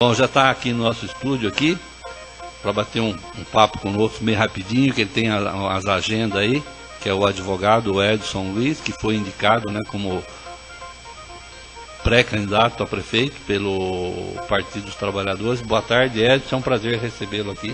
Bom, já está aqui no nosso estúdio aqui, para bater um papo conosco meio rapidinho, que ele tem as agendas aí, que é o advogado Edson Luiz, que foi indicado, né, como pré-candidato a prefeito pelo Partido dos Trabalhadores. Boa tarde, Edson, é um prazer recebê-lo aqui.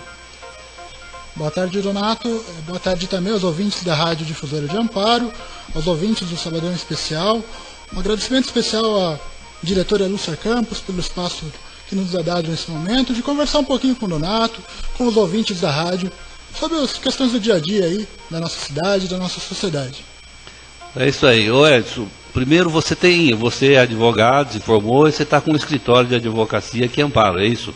Boa tarde, Donato. Boa tarde também aos ouvintes da Rádio Difusora de Amparo, aos ouvintes do Sabadão Especial. Um agradecimento especial à diretora Lúcia Campos pelo espaço que nos é dado nesse momento, de conversar um pouquinho com o Donato, com os ouvintes da rádio, sobre as questões do dia a dia aí, da nossa cidade, da nossa sociedade. É isso aí. Ô Edson, primeiro você é advogado, se formou e você está com um escritório de advocacia aqui em Amparo, é isso?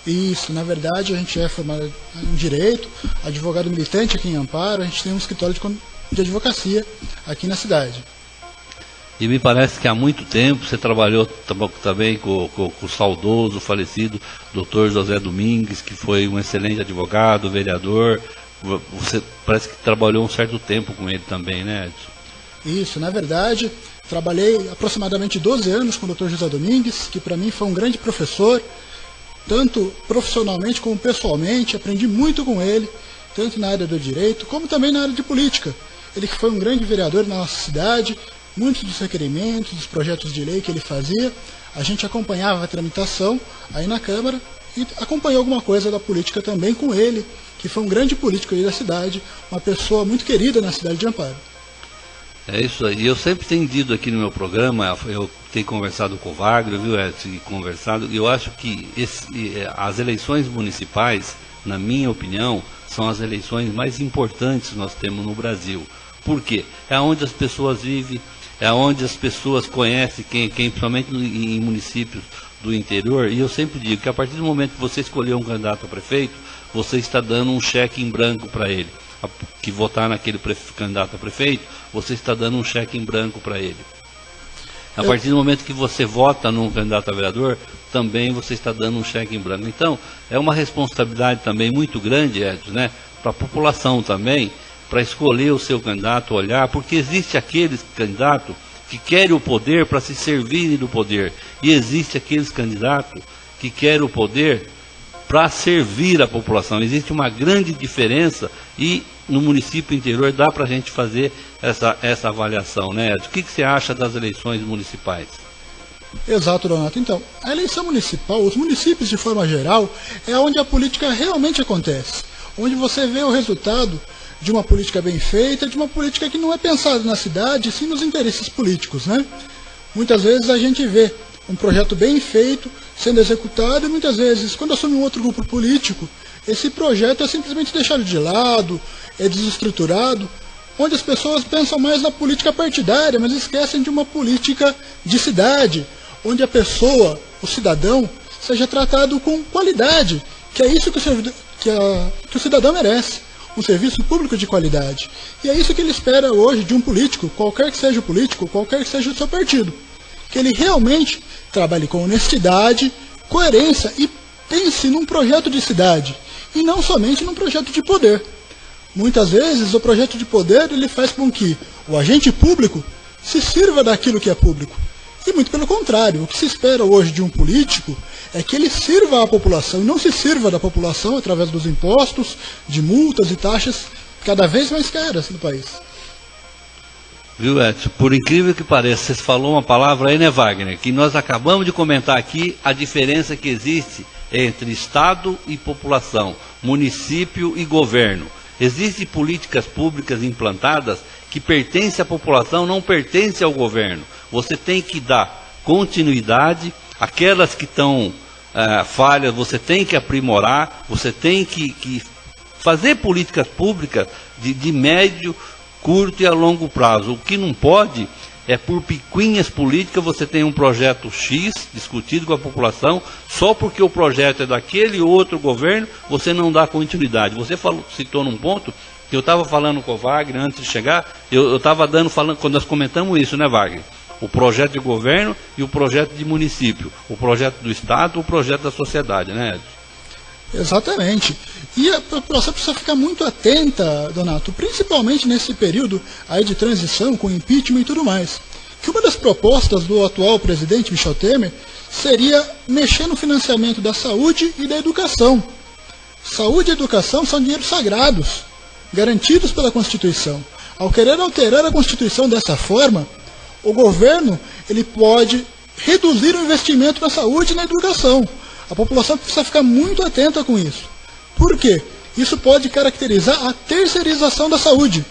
Isso, na verdade a gente é formado em Direito, advogado militante aqui em Amparo, a gente tem um escritório de advocacia aqui na cidade. E me parece que há muito tempo você trabalhou também com o saudoso, falecido Dr. José Domingues, que foi um excelente advogado, vereador. Você parece que trabalhou um certo tempo com ele também, né, Edson? Isso, na verdade, trabalhei aproximadamente 12 anos com o Dr. José Domingues, que para mim foi um grande professor, tanto profissionalmente como pessoalmente. Aprendi muito com ele, tanto na área do direito, como também na área de política. Ele que foi um grande vereador na nossa cidade. Muitos dos requerimentos, dos projetos de lei que ele fazia, a gente acompanhava a tramitação aí na Câmara e acompanhou alguma coisa da política também com ele, que foi um grande político aí da cidade, uma pessoa muito querida na cidade de Amparo. É isso aí. Eu sempre tenho dito aqui no meu programa, eu tenho conversado com o Wagner, viu, Edson, e eu acho que as eleições municipais, na minha opinião, são as eleições mais importantes que nós temos no Brasil. Por quê? É onde as pessoas vivem, é onde as pessoas conhecem quem principalmente em municípios do interior, e eu sempre digo que a partir do momento que você escolher um candidato a prefeito, você está dando um cheque em branco para ele. Que votar naquele candidato a prefeito, você está dando um cheque em branco para ele. A partir do momento que você vota num candidato a vereador, também você está dando um cheque em branco. Então, é uma responsabilidade também muito grande, Edson, né, para a população também, para escolher o seu candidato, olhar, porque existe aqueles candidatos que querem o poder para se servirem do poder, e existe aqueles candidatos que querem o poder para servir a população. Existe uma grande diferença e no município interior dá para a gente fazer essa avaliação, né? O que você acha das eleições municipais? Exato, Donato. Então, a eleição municipal, os municípios de forma geral, é onde a política realmente acontece, onde você vê o resultado de uma política bem feita, de uma política que não é pensada na cidade, sim nos interesses políticos, né? Muitas vezes a gente vê um projeto bem feito sendo executado e muitas vezes, quando assume um outro grupo político, esse projeto é simplesmente deixado de lado, é desestruturado, onde as pessoas pensam mais na política partidária, mas esquecem de uma política de cidade, onde a pessoa, o cidadão, seja tratado com qualidade, que é isso que o cidadão merece. Um serviço público de qualidade. E é isso que ele espera hoje de um político, qualquer que seja o político, qualquer que seja o seu partido. Que ele realmente trabalhe com honestidade, coerência e pense num projeto de cidade, e não somente num projeto de poder. Muitas vezes o projeto de poder ele faz com que o agente público se sirva daquilo que é público. E muito pelo contrário, o que se espera hoje de um político é que ele sirva à população, e não se sirva da população através dos impostos, de multas e taxas cada vez mais caras no país. Viu, Edson? Por incrível que pareça, você falou uma palavra aí, né, Wagner? Que nós acabamos de comentar aqui a diferença que existe entre Estado e população, município e governo. Existem políticas públicas implantadas que pertencem à população, não pertencem ao governo. Você tem que dar continuidade, aquelas que estão falhas, você tem que aprimorar, você tem que fazer políticas públicas de médio, curto e a longo prazo. O que não pode é, por picuinhas políticas, você tem um projeto X discutido com a população, só porque o projeto é daquele outro governo, você não dá continuidade. Você citou num ponto que eu estava falando com o Wagner antes de chegar, eu estava falando, quando nós comentamos isso, né, Wagner? O projeto de governo e o projeto de município, o projeto do Estado, o projeto da sociedade, né, Edson? Exatamente. E a população precisa ficar muito atenta, Donato, principalmente nesse período aí de transição com impeachment e tudo mais. Que uma das propostas do atual presidente Michel Temer seria mexer no financiamento da saúde e da educação. Saúde e educação são dinheiros sagrados, garantidos pela Constituição. Ao querer alterar a Constituição dessa forma, o governo ele pode reduzir o investimento na saúde e na educação. A população precisa ficar muito atenta com isso. Por quê? Isso pode caracterizar a terceirização da saúde.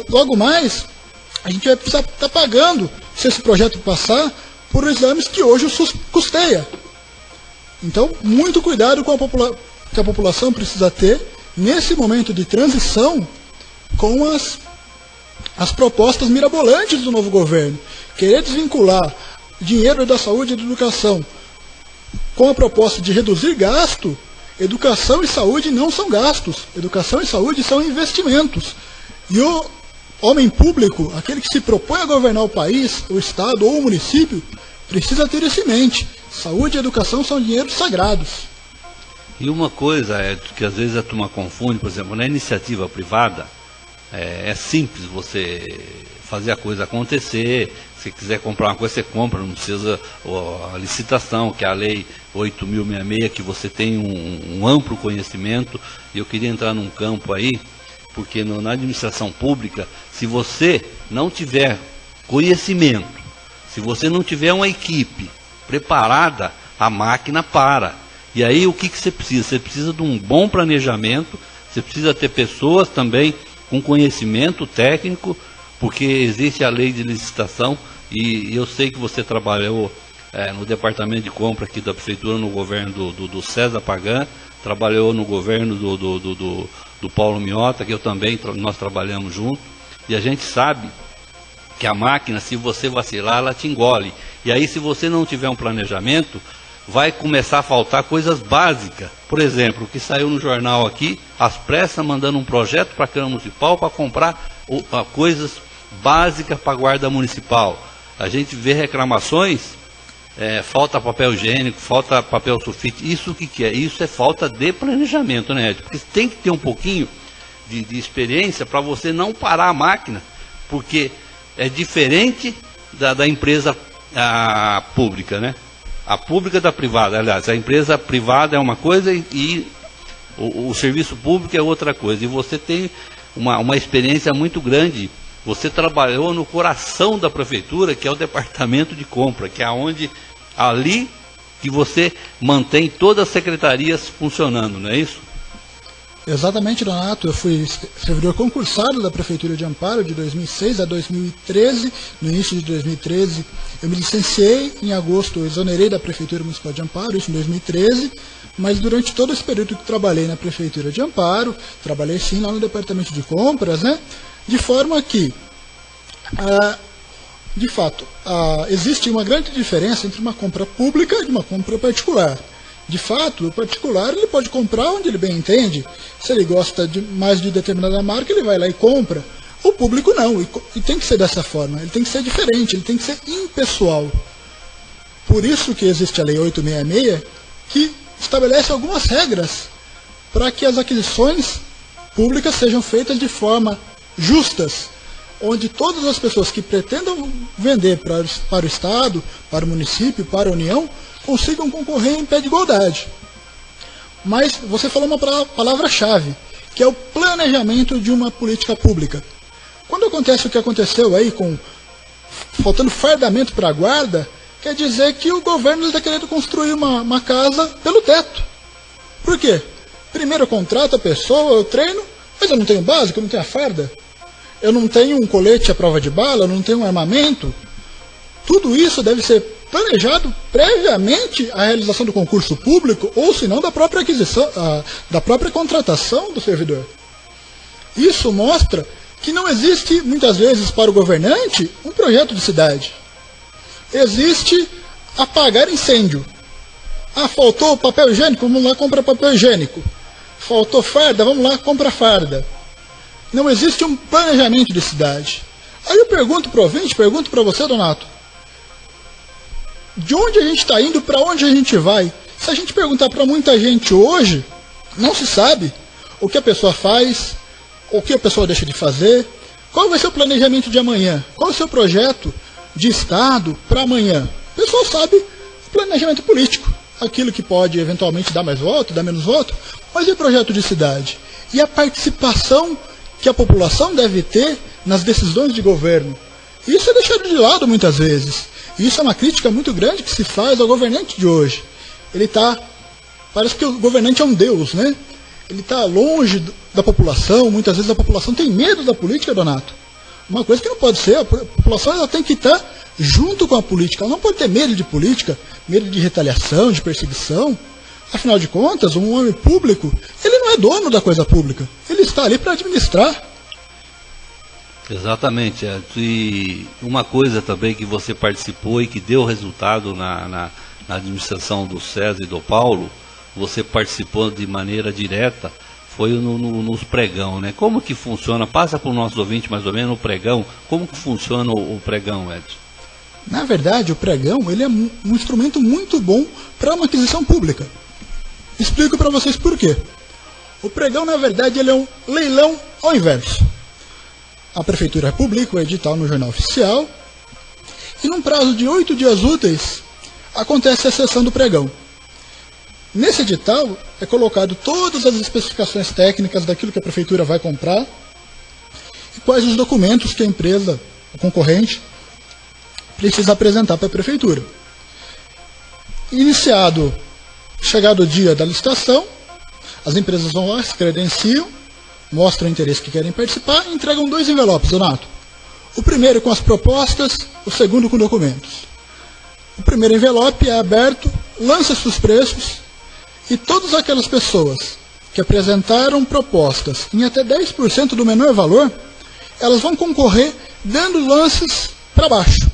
Logo mais, a gente vai precisar estar pagando, se esse projeto passar, por exames que hoje o SUS custeia. Então, muito cuidado com que a população precisa ter, nesse momento de transição, com as propostas mirabolantes do novo governo. Querer desvincular dinheiro da saúde e da educação com a proposta de reduzir gasto, educação e saúde não são gastos. Educação e saúde são investimentos. E o homem público, aquele que se propõe a governar o país, o estado ou o município, precisa ter isso em mente. Saúde e educação são dinheiros sagrados. E uma coisa que às vezes a turma confunde, por exemplo, na iniciativa privada, é simples você fazer a coisa acontecer. Se quiser comprar uma coisa, você compra, não precisa a licitação, que é a lei 8.066, que você tem um amplo conhecimento. E eu queria entrar num campo aí, porque na administração pública, se você não tiver conhecimento, se você não tiver uma equipe preparada, a máquina para. E aí o que você precisa? Você precisa de um bom planejamento, você precisa ter pessoas também com conhecimento técnico, porque existe a lei de licitação, e eu sei que você trabalhou no departamento de compra aqui da prefeitura, no governo do César Pagan, trabalhou no governo do Paulo Miota, que nós trabalhamos junto, e a gente sabe que a máquina, se você vacilar, ela te engole. E aí, se você não tiver um planejamento, vai começar a faltar coisas básicas. Por exemplo, o que saiu no jornal aqui, às pressas, mandando um projeto para a Câmara Municipal para comprar coisas básicas para a Guarda Municipal. A gente vê reclamações, falta papel higiênico, falta papel sulfite. Isso o que é? Isso é falta de planejamento, né, Ed? Porque tem que ter um pouquinho de experiência para você não parar a máquina, porque é diferente da empresa pública, né? A pública da privada, aliás, a empresa privada é uma coisa e o serviço público é outra coisa. E você tem uma experiência muito grande. Você trabalhou no coração da prefeitura, que é o departamento de compra, que é ali que você mantém todas as secretarias funcionando, não é isso? Exatamente, Donato. Eu fui servidor concursado da Prefeitura de Amparo de 2006 a 2013. No início de 2013, eu me licenciei. Em agosto, eu exonerei da Prefeitura Municipal de Amparo, isso em 2013. Mas durante todo esse período que trabalhei na Prefeitura de Amparo, trabalhei sim lá no Departamento de Compras, né? De forma que, de fato, existe uma grande diferença entre uma compra pública e uma compra particular. De fato, o particular ele pode comprar onde ele bem entende. Se ele gosta mais de determinada marca, ele vai lá e compra. O público não, e tem que ser dessa forma. Ele tem que ser diferente, ele tem que ser impessoal. Por isso que existe a Lei 8.066, que estabelece algumas regras para que as aquisições públicas sejam feitas de forma justas, onde todas as pessoas que pretendam vender para o Estado, para o município, para a União, consigam concorrer em pé de igualdade. Mas você falou uma palavra-chave, que é o planejamento de uma política pública. Quando acontece o que aconteceu aí, faltando fardamento para a guarda, quer dizer que o governo está querendo construir uma casa pelo teto. Por quê? Primeiro eu contrato a pessoa, eu treino, mas eu não tenho básico, eu não tenho a farda, eu não tenho um colete à prova de bala, eu não tenho um armamento. Tudo isso deve ser planejado previamente à realização do concurso público, ou se não da própria aquisição, da própria contratação do servidor. Isso mostra que não existe, muitas vezes, para o governante, um projeto de cidade. Existe apagar incêndio. Faltou papel higiênico, vamos lá comprar papel higiênico. Faltou farda, vamos lá comprar farda. Não existe um planejamento de cidade. Aí eu pergunto para o ouvinte, pergunto para você, Donato, de onde a gente está indo, para onde a gente vai? Se a gente perguntar para muita gente hoje, não se sabe o que a pessoa faz, o que a pessoa deixa de fazer, qual vai ser o planejamento de amanhã, qual é o seu projeto de Estado para amanhã. A pessoa sabe planejamento político, aquilo que pode eventualmente dar mais voto, dar menos voto, mas e o projeto de cidade? E a participação que a população deve ter nas decisões de governo? Isso é deixado de lado muitas vezes. E isso é uma crítica muito grande que se faz ao governante de hoje. Parece que o governante é um deus, né? Ele está longe da população, muitas vezes a população tem medo da política, Donato. Uma coisa que não pode ser, a população ela tem que estar junto com a política, ela não pode ter medo de política, medo de retaliação, de perseguição. Afinal de contas, um homem público, ele não é dono da coisa pública, ele está ali para administrar. Exatamente, e uma coisa também que você participou e que deu resultado na administração do César e do Paulo, você participou de maneira direta, foi nos pregão, né? Como que funciona? Passa para o nosso ouvinte mais ou menos o pregão, como que funciona o pregão, Edson? Na verdade, o pregão ele é um instrumento muito bom para uma aquisição pública. Explico para vocês por quê. O pregão, na verdade, ele é um leilão ao inverso. A prefeitura publica o edital no Jornal Oficial e num prazo de 8 dias úteis acontece a sessão do pregão. Nesse edital é colocado todas as especificações técnicas daquilo que a prefeitura vai comprar e quais os documentos que a empresa, o concorrente, precisa apresentar para a prefeitura. Chegado o dia da licitação, as empresas vão lá, se credenciam, mostram o interesse que querem participar e entregam 2 envelopes, Donato. O primeiro com as propostas, o segundo com documentos. O primeiro envelope é aberto, lança-se os preços e todas aquelas pessoas que apresentaram propostas em até 10% do menor valor, elas vão concorrer dando lances para baixo.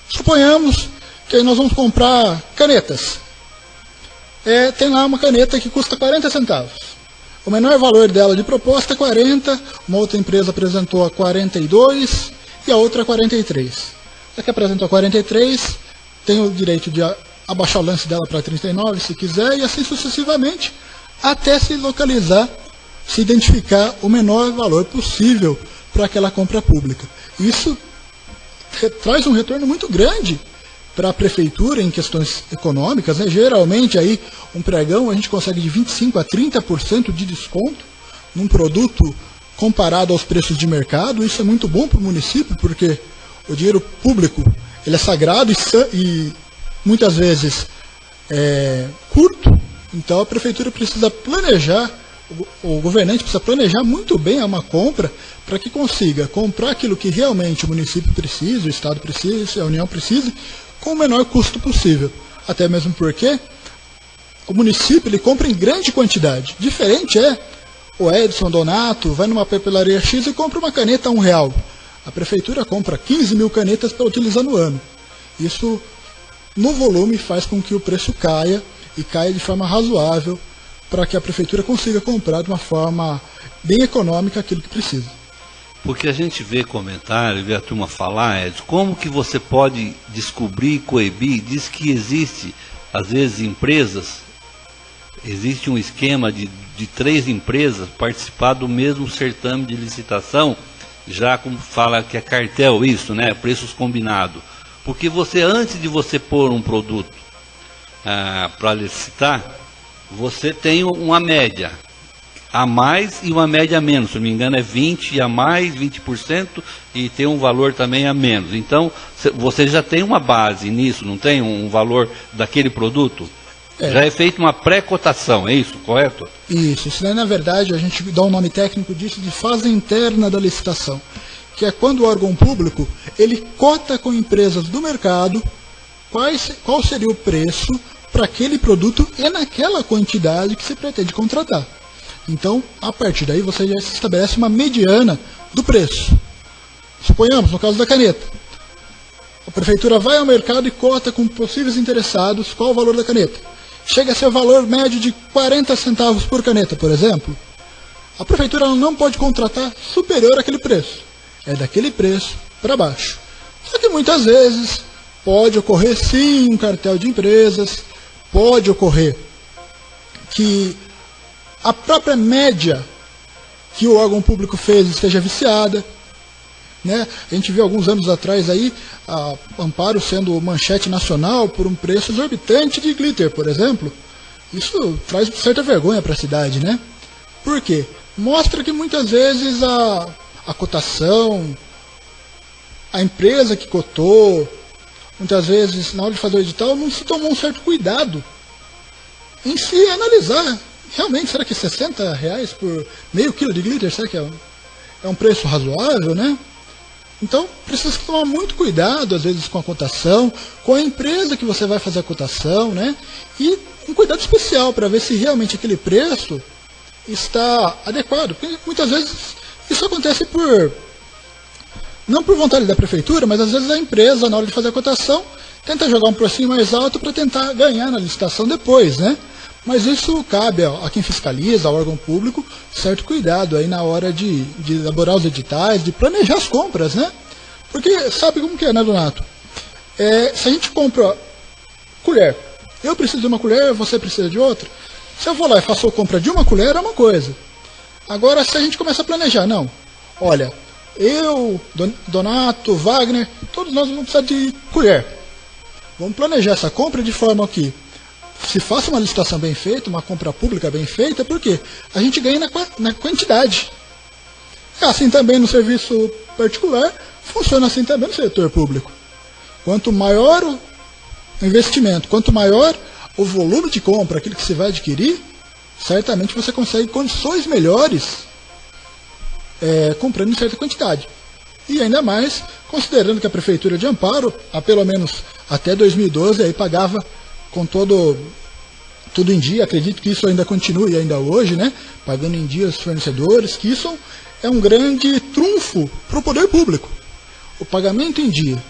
Suponhamos que nós vamos comprar canetas. Tem lá uma caneta que custa 40 centavos. O menor valor dela de proposta é 40, uma outra empresa apresentou a 42 e a outra a 43. A que apresentou a 43 tem o direito de abaixar o lance dela para 39 se quiser e assim sucessivamente até se localizar, se identificar o menor valor possível para aquela compra pública. Isso traz um retorno muito grande para a prefeitura em questões econômicas, né? Geralmente aí um pregão a gente consegue de 25% a 30% de desconto num produto comparado aos preços de mercado. Isso é muito bom para o município, porque o dinheiro público ele é sagrado e muitas vezes é curto, então a prefeitura precisa planejar, o governante precisa planejar muito bem uma compra para que consiga comprar aquilo que realmente o município precisa, o Estado precisa, a União precisa, com o menor custo possível. Até mesmo porque o município ele compra em grande quantidade. Diferente é o Edson Donato vai numa papelaria X e compra uma caneta a R$1. A prefeitura compra 15 mil canetas para utilizar no ano. Isso, no volume, faz com que o preço caia e caia de forma razoável para que a prefeitura consiga comprar de uma forma bem econômica aquilo que precisa. Porque a gente vê comentário, vê a turma falar, Edson, como que você pode descobrir, coibir, diz que existe, às vezes, empresas, existe um esquema de 3 empresas participar do mesmo certame de licitação, já como fala que é cartel isso, né, preços combinados. Porque você, antes de você pôr um produto para licitar, você tem uma média a mais e uma média a menos, se não me engano é 20 a mais, 20% e tem um valor também a menos. Então, você já tem uma base nisso, não tem um valor daquele produto? Já é feita uma pré-cotação, é isso, correto? Isso daí, na verdade, a gente dá um nome técnico disso de fase interna da licitação, que é quando o órgão público, ele cota com empresas do mercado qual seria o preço para aquele produto e naquela quantidade que se pretende contratar. Então, a partir daí, você já estabelece uma mediana do preço. Suponhamos, no caso da caneta, a prefeitura vai ao mercado e cota com possíveis interessados qual o valor da caneta. Chega a ser o valor médio de 40 centavos por caneta, por exemplo. A prefeitura não pode contratar superior àquele preço. É daquele preço para baixo. Só que muitas vezes pode ocorrer sim um cartel de empresas, pode ocorrer que a própria média que o órgão público fez esteja viciada. né? A gente viu alguns anos atrás aí a Amparo sendo manchete nacional por um preço exorbitante de glitter, por exemplo. Isso traz certa vergonha para a cidade, né? Por quê? Mostra que muitas vezes a cotação, a empresa que cotou, muitas vezes na hora de fazer o edital não se tomou um certo cuidado em se analisar. Realmente, será que R$60 por meio quilo de glitter, será que é um preço razoável, né? Então, precisa tomar muito cuidado, às vezes, com a cotação, com a empresa que você vai fazer a cotação, né? E um cuidado especial para ver se realmente aquele preço está adequado. Porque muitas vezes isso acontece não por vontade da prefeitura, mas às vezes a empresa, na hora de fazer a cotação, tenta jogar um precinho mais alto para tentar ganhar na licitação depois, né? Mas isso cabe a quem fiscaliza, ao órgão público, certo cuidado aí na hora de elaborar os editais, de planejar as compras, né? Porque sabe como que é, né, Donato? Se a gente compra colher, eu preciso de uma colher, você precisa de outra. Se eu vou lá e faço a compra de uma colher, é uma coisa. Agora, se a gente começa a planejar, não, olha, eu, Donato, Wagner, todos nós vamos precisar de colher. Vamos planejar essa compra de forma que se faça uma licitação bem feita, uma compra pública bem feita, porque a gente ganha na quantidade. É assim também no serviço particular, funciona assim também no setor público. Quanto maior o investimento, quanto maior o volume de compra, aquilo que você vai adquirir, certamente você consegue condições melhores comprando em certa quantidade. E ainda mais, considerando que a Prefeitura de Amparo, pelo menos até 2012, aí pagava com tudo em dia, acredito que isso ainda continue ainda hoje, né? Pagando em dia os fornecedores, que isso é um grande trunfo para o poder público. O pagamento em dia.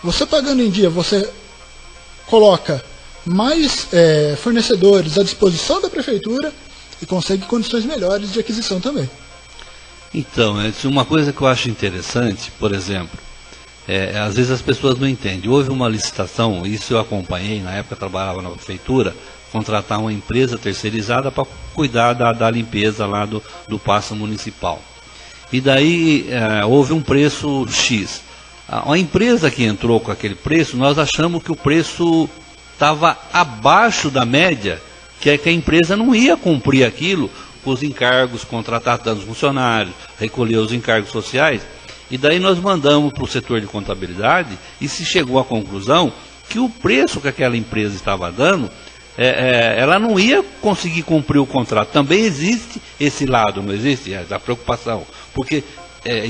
Você pagando em dia, você coloca mais fornecedores à disposição da prefeitura e consegue condições melhores de aquisição também. Então, uma coisa que eu acho interessante, por exemplo, às vezes as pessoas não entendem. Houve uma licitação, isso eu acompanhei, na época eu trabalhava na prefeitura, contratar uma empresa terceirizada para cuidar da limpeza lá do paço municipal. E daí houve um preço X. A empresa que entrou com aquele preço, nós achamos que o preço estava abaixo da média, que a empresa não ia cumprir aquilo, com os encargos, contratar tantos funcionários, recolher os encargos sociais. E daí nós mandamos para o setor de contabilidade e se chegou à conclusão que o preço que aquela empresa estava dando, ela não ia conseguir cumprir o contrato. Também existe esse lado, não existe? A preocupação. Porque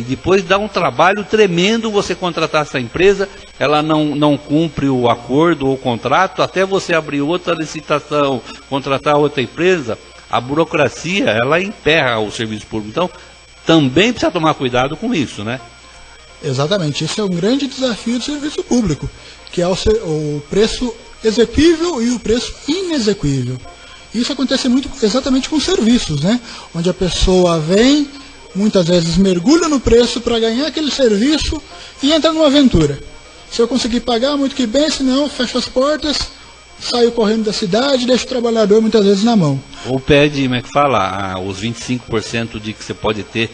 depois dá um trabalho tremendo você contratar essa empresa, ela não cumpre o acordo ou o contrato, até você abrir outra licitação, contratar outra empresa, a burocracia, ela emperra o serviço público. Então, também precisa tomar cuidado com isso, né? Exatamente, esse é um grande desafio do serviço público, que é o preço exequível e o preço inexequível. Isso acontece muito exatamente com serviços, né? Onde a pessoa vem, muitas vezes mergulha no preço para ganhar aquele serviço e entra numa aventura. Se eu conseguir pagar, muito que bem, se não, fecho as portas, saio correndo da cidade e deixo o trabalhador muitas vezes na mão. Ou pede, como é que fala, os 25% de que você pode ter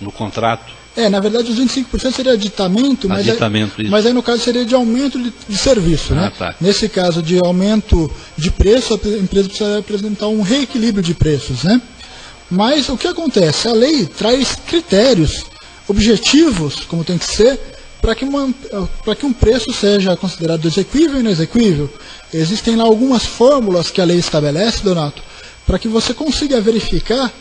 no contrato. Na verdade os 25% seria aditamento, mas aí no caso seria de aumento de serviço, né? Tá. Nesse caso de aumento de preço, a empresa precisa apresentar um reequilíbrio de preços, né? Mas o que acontece? A lei traz critérios objetivos, como tem que ser, para que um preço seja considerado exequível e inexequível. Existem lá algumas fórmulas que a lei estabelece, Donato, para que você consiga verificar,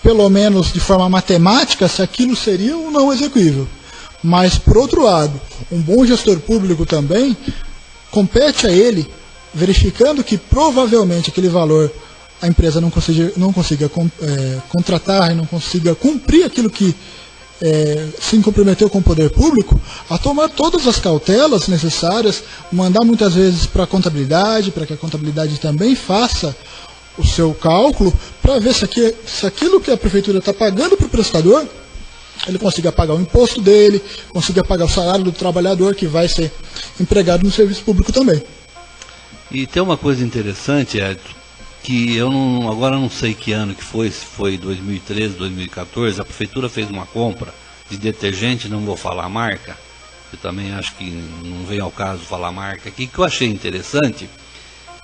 pelo menos de forma matemática, se aquilo seria ou não exequível. Mas, por outro lado, um bom gestor público também compete a ele, verificando que provavelmente aquele valor a empresa não consiga contratar e não consiga cumprir aquilo que se comprometeu com o poder público, a tomar todas as cautelas necessárias, mandar muitas vezes para a contabilidade, para que a contabilidade também faça o seu cálculo, para ver se aquilo que a prefeitura está pagando para o prestador, ele consiga pagar o imposto dele, consiga pagar o salário do trabalhador que vai ser empregado no serviço público também. E tem uma coisa interessante, Edson, que agora não sei que ano que foi, se foi 2013, 2014, a prefeitura fez uma compra de detergente, não vou falar a marca, eu também acho que não vem ao caso falar a marca aqui, que eu achei interessante,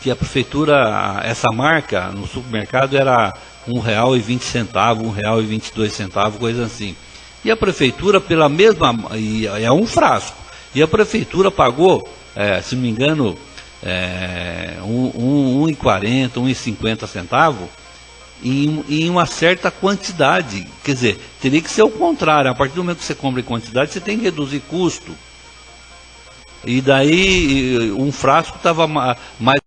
que a prefeitura, essa marca no supermercado era R$1,20, R$1,22, coisa assim. E a prefeitura, pela mesma, é um frasco, e a prefeitura pagou, se não me engano, R$1,40, R$1,50 em uma certa quantidade. Quer dizer, teria que ser o contrário, a partir do momento que você compra em quantidade, você tem que reduzir custo. E daí um frasco estava mais